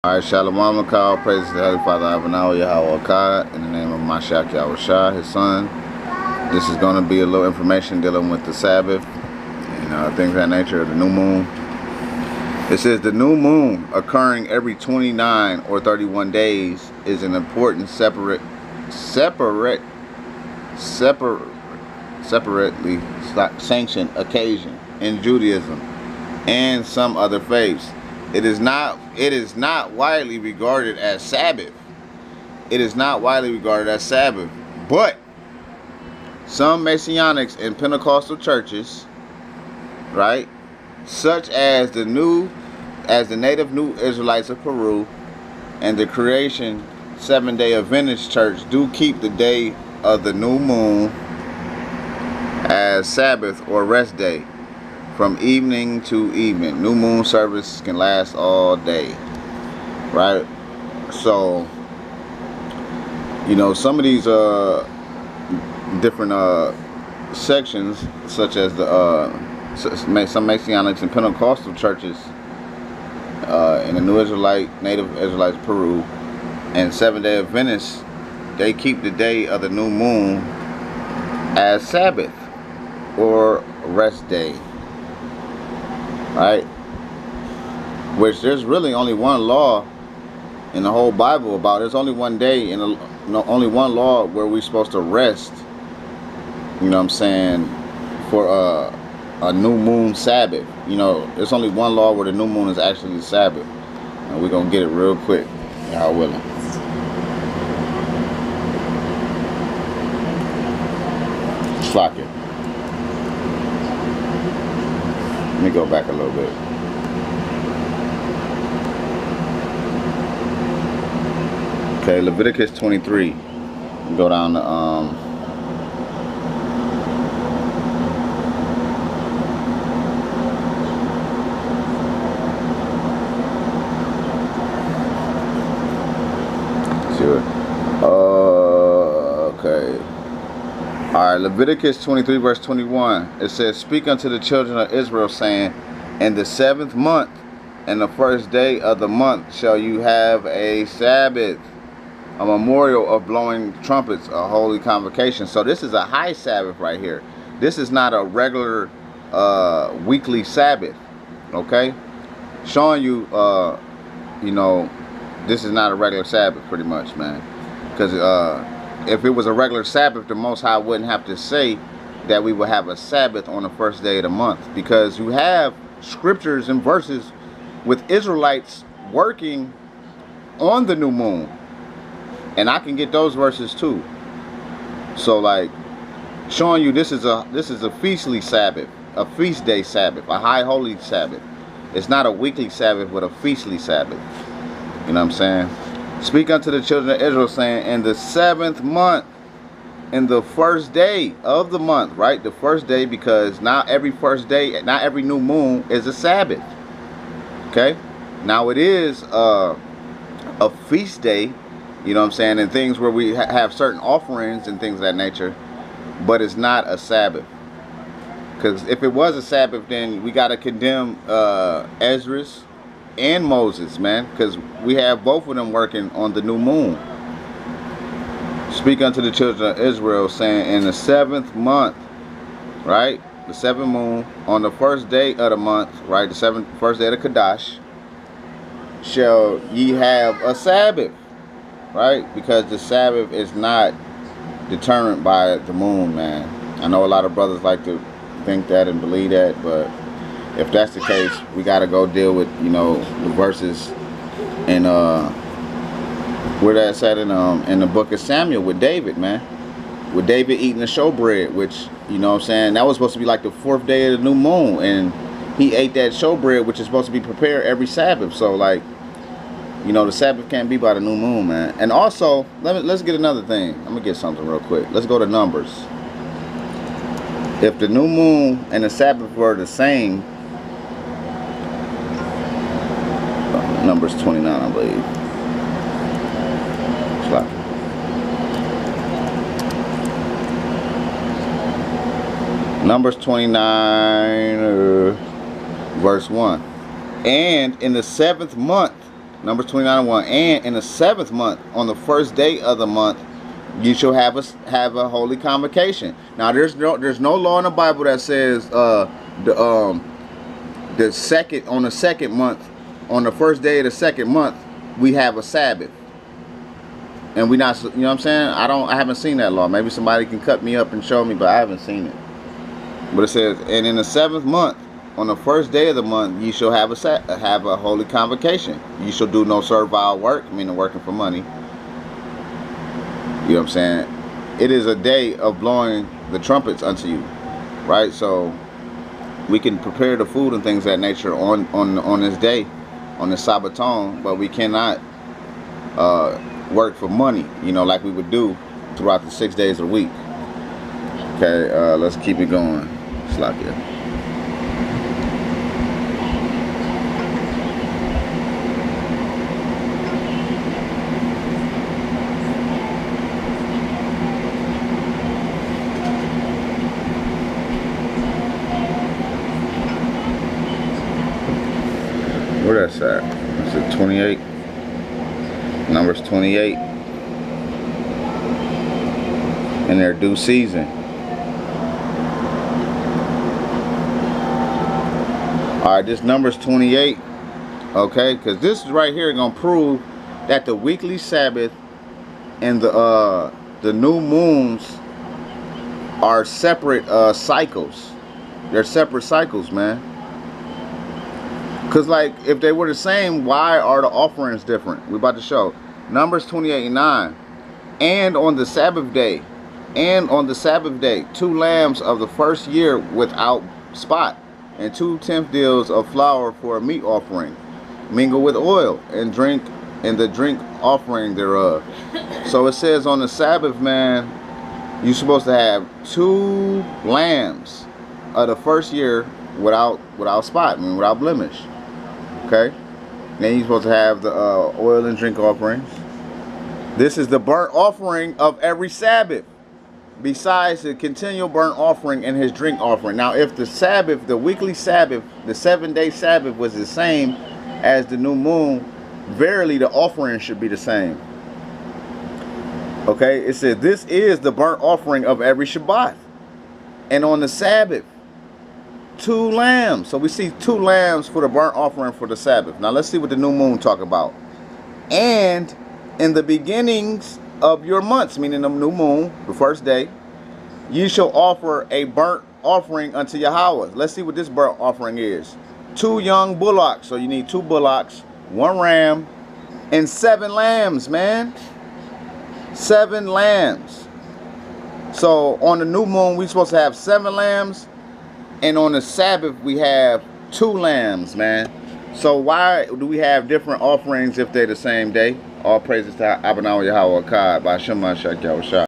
Alright, Shalom Makal, praise to the Holy Father Avanah Yahweh Akkad, in the name of Mashiach Yahweh Shah, his son. This is going to be a little information dealing with the Sabbath and things of that nature, the new moon. It says the new moon occurring every 29 or 31 days is an important separately sanctioned occasion in Judaism and some other faiths. It is not widely regarded as Sabbath. It is not widely regarded as Sabbath. But some Messianics and Pentecostal churches, right, such as the native New Israelites of Peru and the Creation Seventh-day Adventist Church, do keep the day of the new moon as Sabbath or rest day. From evening to evening. New moon service can last all day. Right? So, some of these different sections, such as some Messianics and Pentecostal churches in the Native Israelites of Peru, and Seventh-day Adventists, they keep the day of the new moon as Sabbath or rest day. Right, which there's really only one law in the whole Bible about. There's only one day and only one law where we're supposed to rest. You know what I'm saying? For a new moon Sabbath. There's only one law where the new moon is actually the Sabbath, and we're gonna get it real quick. Y'all willing? Flock it. Let me go back a little bit. Okay, Leviticus 23. Go down to okay. Alright, Leviticus 23 verse 21. It says, "Speak unto the children of Israel, saying, in the 7th month, and the first day of the month, shall you have a Sabbath, a memorial of blowing trumpets, a holy convocation." So this is a high Sabbath right here. This is not a regular weekly Sabbath. Okay? Showing you, this is not a regular Sabbath, pretty much, man. Because if it was a regular Sabbath, the Most High wouldn't have to say that we would have a Sabbath on the first day of the month, because you have scriptures and verses with Israelites working on the new moon, and I can get those verses too. So, like, showing you this is a feastly Sabbath, a feast day Sabbath, a high holy Sabbath. It's not a weekly Sabbath, but a feastly Sabbath. You know what I'm saying? "Speak unto the children of Israel, saying, in the 7th month, in the first day of the month," right? The first day, because not every first day, not every new moon is a Sabbath. Okay? Now it is a feast day, you know what I'm saying, and things where we have certain offerings and things of that nature, but it's not a Sabbath. Because if it was a Sabbath, then we got to condemn Esdras and Moses, man, because we have both of them working on the new moon. "Speak unto the children of Israel, saying, in the 7th month," right, the 7th moon, "on the first day of the month," right, the first day of the Kadash, "shall ye have a Sabbath," right, because the Sabbath is not determined by the moon, man. I know a lot of brothers like to think that and believe that, but if that's the case, we got to go deal with, the verses and where that's at in the book of Samuel with David, man. With David eating the showbread, which, you know what I'm saying, that was supposed to be like the 4th day of the new moon, and he ate that showbread, which is supposed to be prepared every Sabbath. So, like, the Sabbath can't be by the new moon, man. And also, let's get another thing. I'm gonna get something real quick. Let's go to Numbers. If the new moon and the Sabbath were the same, Numbers 29, I believe. Numbers 29, verse 1. "And in the 7th month, Numbers 29:1. And in the 7th month, on the first day of the month, you shall have a holy convocation. Now, there's no law in the Bible that says the second month, on the first day of the 2nd month, we have a Sabbath. And we not, you know what I'm saying? I haven't seen that law. Maybe somebody can cut me up and show me, but I haven't seen it. But it says, and in the 7th month, on the first day of the month, ye shall have a holy convocation. You shall do no servile work, meaning working for money. You know what I'm saying? It is a day of blowing the trumpets unto you, right? So we can prepare the food and things of that nature on this day, on this Sabbaton, but we cannot work for money, you know, like we would do throughout the 6 days of the week. Okay, let's keep it going. Slakia. Where that's at? Is it 28? Numbers 28. In their due season. Alright, this Numbers 28. Okay, because this is right here gonna prove that the weekly Sabbath and the new moons are separate cycles. They're separate cycles, man. Because, like, if they were the same, why are the offerings different? We're about to show. Numbers 28:9. And on the Sabbath day, 2 lambs of the first year without spot, and 2 tenth deals of flour for a meat offering, mingle with oil, and the drink offering thereof. So it says on the Sabbath, man, you're supposed to have 2 lambs of the first year without spot, I mean without blemish. Okay, then you're supposed to have the oil and drink offerings. This is the burnt offering of every Sabbath, besides the continual burnt offering and his drink offering. Now, if the Sabbath, the weekly Sabbath, the 7-day Sabbath was the same as the new moon, verily the offering should be the same. Okay, it says this is the burnt offering of every Shabbat, and on the Sabbath 2 lambs. So we see 2 lambs for the burnt offering for the Sabbath. Now let's see what the new moon talk about. And in the beginnings of your months, meaning the new moon, the first day, ye shall offer a burnt offering unto Yahweh. Let's see what this burnt offering is. 2 young bullocks. So you need 2 bullocks, 1 ram, and 7 lambs, man. 7 lambs. So on the new moon, we're supposed to have 7 lambs. And on the Sabbath, we have 2 lambs, man. So why do we have different offerings if they're the same day? All praises to Abba Yahweh Akkad by Shema Shak Yahweh Shah.